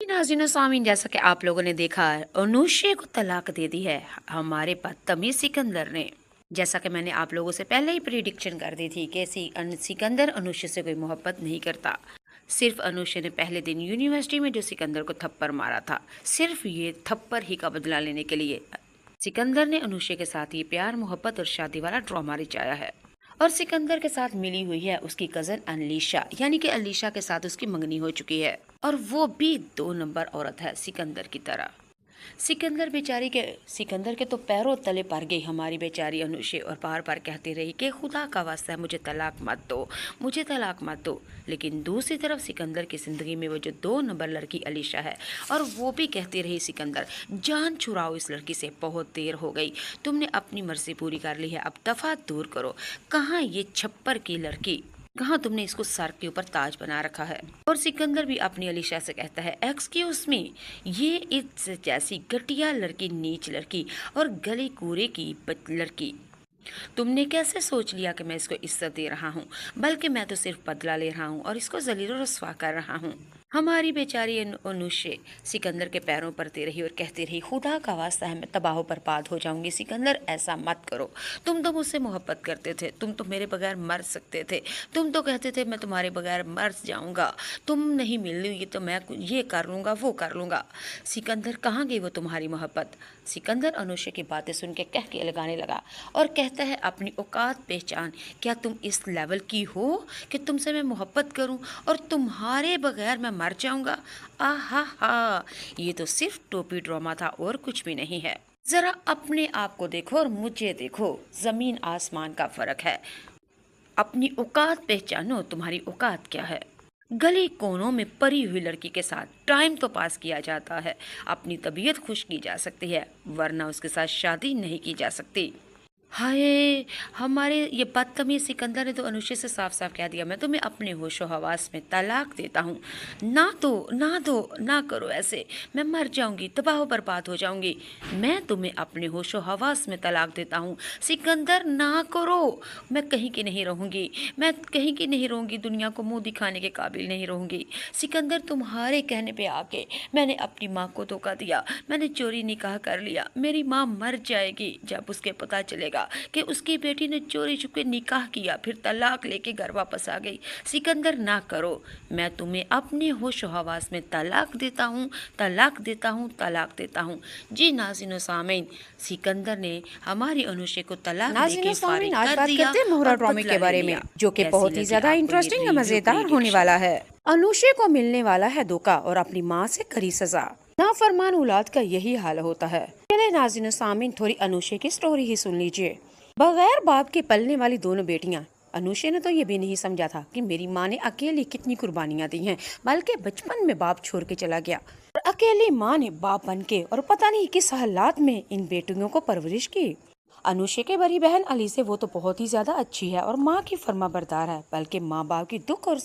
नाज़रीन सामीन, जैसा कि आप लोगों ने देखा अनुष्य को तलाक दे दी है हमारे बदतमीज सिकंदर ने। जैसा कि मैंने आप लोगों से पहले ही प्रिडिक्शन कर दी थी कि सिकंदर अनुष्य से कोई मोहब्बत नहीं करता। सिर्फ अनुष्य ने पहले दिन यूनिवर्सिटी में जो सिकंदर को थप्पड़ मारा था, सिर्फ ये थप्पड़ ही का बदला लेने के लिए सिकंदर ने अनुष्य के साथ ये प्यार मोहब्बत और शादी वाला ड्रामा रचाया है। और सिकंदर के साथ मिली हुई है उसकी कजन अलीशा, यानी कि अलीशा के साथ उसकी मंगनी हो चुकी है, और वो भी 2 नंबर औरत है सिकंदर की तरह। सिकंदर के तो पैरों तले पड़ गई हमारी बेचारी अनुषे, और बार बार कहती रही कि खुदा का वास्ता है मुझे तलाक मत दो, मुझे तलाक मत दो। लेकिन दूसरी तरफ सिकंदर की ज़िंदगी में वो जो 2 नंबर लड़की अलीशा है, और वो भी कहती रही सिकंदर जान छुड़ाओ इस लड़की से, बहुत देर हो गई, तुमने अपनी मर्जी पूरी कर ली है, अब दफ़ा दूर करो। कहाँ ये छप्पर की लड़की, कहाँ तुमने इसको सर के ऊपर ताज बना रखा है। और सिकंदर भी अपनी अलीशा से कहता है एक्सक्यूज मी, ये इस जैसी घटिया लड़की, नीच लड़की और गली कूड़े की लड़की, तुमने कैसे सोच लिया कि मैं इसको इज्जत दे रहा हूँ, बल्कि मैं तो सिर्फ बदला ले रहा हूँ और इसको जलील और रस्वा कर रहा हूँ। हमारी बेचारी अनुष्य सिकंदर के पैरों पड़ती रही और कहती रही खुदा का वास्ता है मैं तबाह बर्बाद हो जाऊंगी, सिकंदर ऐसा मत करो, तुम तो मुझसे मोहब्बत करते थे, तुम तो मेरे बगैर मर सकते थे, तुम तो कहते थे मैं तुम्हारे बगैर मर जाऊंगा, तुम नहीं मिलोगी तो मैं ये कर लूँगा वो कर लूँगा। सिकंदर कहाँ गई वो तुम्हारी मोहब्बत। सिकंदर अनुष्य की बातें सुन के कह के लगाने लगा और कहता है अपनी औकात पहचान, क्या तुम इस लेवल की हो कि तुमसे मैं मोहब्बत करूं और तुम्हारे बगैर मैं मर जाऊंगा। आहा हा, ये तो सिर्फ टोपी ड्रामा था और कुछ भी नहीं है। जरा अपने आप को देखो और मुझे देखो, जमीन आसमान का फर्क है। अपनी औकात पहचानो, तुम्हारी औकात क्या है। गली कोनों में पड़ी हुई लड़की के साथ टाइम तो पास किया जाता है, अपनी तबीयत खुश की जा सकती है, वरना उसके साथ शादी नहीं की जा सकती। हाय, हमारे ये बदतमीज सिकंदर ने तो अनुष्य से साफ साफ कह दिया मैं तुम्हें अपने होशो हवास में तलाक देता हूँ। ना दो ना दो, ना करो ऐसे, मैं मर जाऊंगी, तबाह बर्बाद हो जाऊंगी। मैं तुम्हें अपने होशो हवास में तलाक देता हूँ सिकंदर, ना करो, मैं कहीं की नहीं रहूँगी, मैं कहीं की नहीं रहूँगी, दुनिया को मुंह दिखाने के काबिल नहीं रहूँगी। सिकंदर तुम्हारे कहने पे आके मैंने अपनी माँ को धोखा दिया, मैंने चोरी निकाह कर लिया, मेरी माँ मर जाएगी जब उसके पता चलेगा कि उसकी बेटी ने चोरी छुपे निकाह किया, फिर तलाक लेके घर वापस आ गई। सिकंदर ना करो, मैं तुम्हें अपने होश हवास में तलाक देता हूँ, तलाक देता हूँ, तलाक देता हूँ। जी नाज़रीन सामीन, सिकंदर ने हमारी अनुष्य को तलाक देके फारिग आज कर बात दिया करते हैं मोहरा और ड्रामे बदला के ले बारे में, लिया। जो कि कैसी बहुत ही लगी ज्यादा आपको ये इंटरेस्टिंग और रिव्यू मजेदार होने प्रिडिक्शन? वाला है। अनुष्य को मिलने वाला है धोखा और अपनी माँ से कड़ी सजा। नाफरमान औलाद का यही हाल होता है। चले नाज़रीन सामीन, थोड़ी अनुष्य की स्टोरी ही सुन लीजिए। बगैर बाप के पलने वाली दोनों बेटियां। अनुष्य ने तो ये भी नहीं समझा था कि मेरी माँ ने अकेली कितनी कुर्बानियां दी हैं, बल्कि बचपन में बाप छोड़ के चला गया और अकेली माँ ने बाप बन के और पता नहीं किस हालात में इन बेटियों को परवरिश की। अनुष्य की बड़ी बहन अली से वो तो बहुत ही ज्यादा अच्छी है और माँ की फर्माबरदार है, बल्कि माँ बाप की दुख और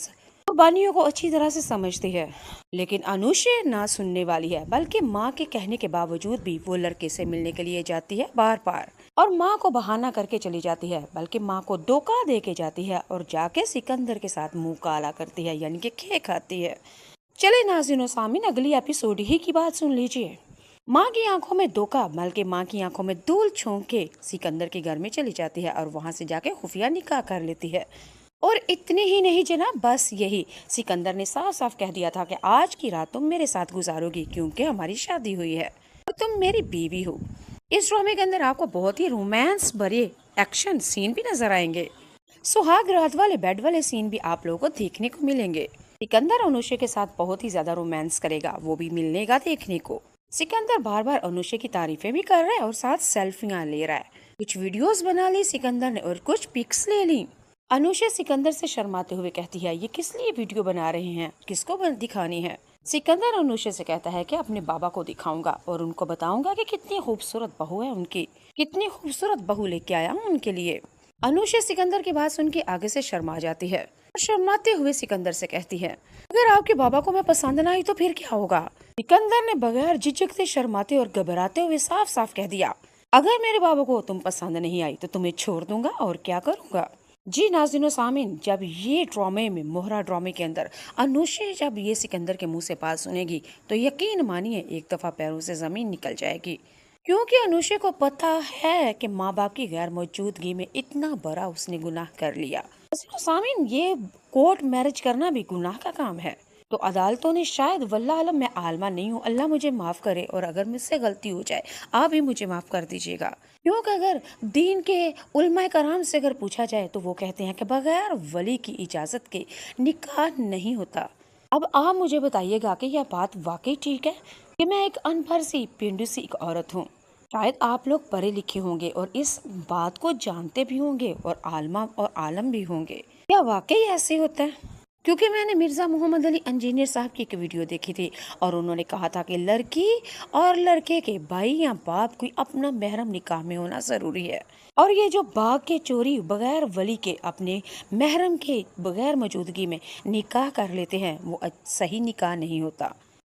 कुर्बानियों को अच्छी तरह से समझती है। लेकिन अनुष्य ना सुनने वाली है, बल्कि माँ के कहने के बावजूद भी वो लड़के से मिलने के लिए जाती है बार बार, और माँ को बहाना करके चली जाती है, बल्कि माँ को धोखा दे के जाती है और जाके सिकंदर के साथ मुंह काला करती है, यानी कि खे खाती है। चले नाज़रीन सामीन, अगली एपिसोड ही की बात सुन लीजिए। माँ की आंखों में धोखा, बल्कि माँ की आंखों में धूल छोंक के सिकंदर के घर में चली जाती है और वहां से जाके खुफिया निकाह कर लेती है। और इतने ही नहीं जनाब, बस यही, सिकंदर ने साफ साफ कह दिया था कि आज की रात तुम मेरे साथ गुजारोगी क्योंकि हमारी शादी हुई है और तुम मेरी बीवी हो। इस ड्रामे के अंदर आपको बहुत ही रोमांस भरे एक्शन सीन भी नजर आएंगे। सुहाग रात वाले बेड वाले सीन भी आप लोगों को देखने को मिलेंगे। सिकंदर अनुष्य के साथ बहुत ही ज्यादा रोमांस करेगा, वो भी मिलने का देखने को। सिकंदर बार बार अनुष्य की तारीफें भी कर रहा है और साथ सेल्फियां ले रहा है। कुछ वीडियोस बना ली सिकंदर ने और कुछ पिक्स ले ली। अनुष्य सिकंदर से शर्माते हुए कहती है ये किस लिए वीडियो बना रहे हैं, किसको दिखानी है। सिकंदर अनुष्य से कहता है कि अपने बाबा को दिखाऊंगा और उनको बताऊंगा कि कितनी खूबसूरत बहू है उनकी, कितनी खूबसूरत बहू लेके आया हूँ उनके लिए। अनुष्य सिकंदर की बात सुन के आगे से शर्मा जाती है और शर्माते हुए सिकंदर से कहती है अगर आपके बाबा को मैं पसंद ना आई तो फिर क्या होगा। सिकंदर ने बगैर झिझकते, शर्माते और घबराते हुए साफ साफ कह दिया अगर मेरे बाबा को तुम पसंद नहीं आई तो तुम्हें छोड़ दूंगा और क्या करूंगा। जी नाज़रीन व सामीन, जब ये ड्रामे में मोहरा ड्रामे के अंदर अनुषे जब ये सिकंदर के मुंह से बात सुनेगी तो यकीन मानिए एक दफा पैरों से जमीन निकल जाएगी, क्योंकि अनुषे को पता है कि माँ बाप की गैर मौजूदगी में इतना बड़ा उसने गुनाह कर लिया। नाज़रीन व सामीन, ये कोर्ट मैरिज करना भी गुनाह का काम है। तो अदालतों ने शायद, वल्लाह आलम, मैं आलमा नहीं हूँ, अल्लाह मुझे माफ़ करे, और अगर मुझसे गलती हो जाए आप भी मुझे माफ़ कर दीजिएगा, क्योंकि अगर दीन के उलमाए कराम से अगर पूछा जाए तो वो कहते हैं कि बगैर वली की इजाज़त के निकाह नहीं होता। अब आप मुझे बताइएगा कि यह बात वाकई ठीक है कि मैं एक अनपढ़ सी पेंडू सी एक औरत हूँ। शायद आप लोग पढ़े लिखे होंगे और इस बात को जानते भी होंगे और आलमा और आलम भी होंगे। क्या वाकई ऐसे होता है? क्योंकि मैंने मिर्ज़ा मोहम्मद अली इंजीनियर साहब की एक वीडियो देखी थी और उन्होंने कहा था कि लड़की और लड़के के भाई या बाप कोई अपना महरम निकाह में होना ज़रूरी है, और ये जो बाग के चोरी बगैर वली के अपने महरम के बगैर मौजूदगी में निकाह कर लेते हैं वो सही निकाह नहीं होता।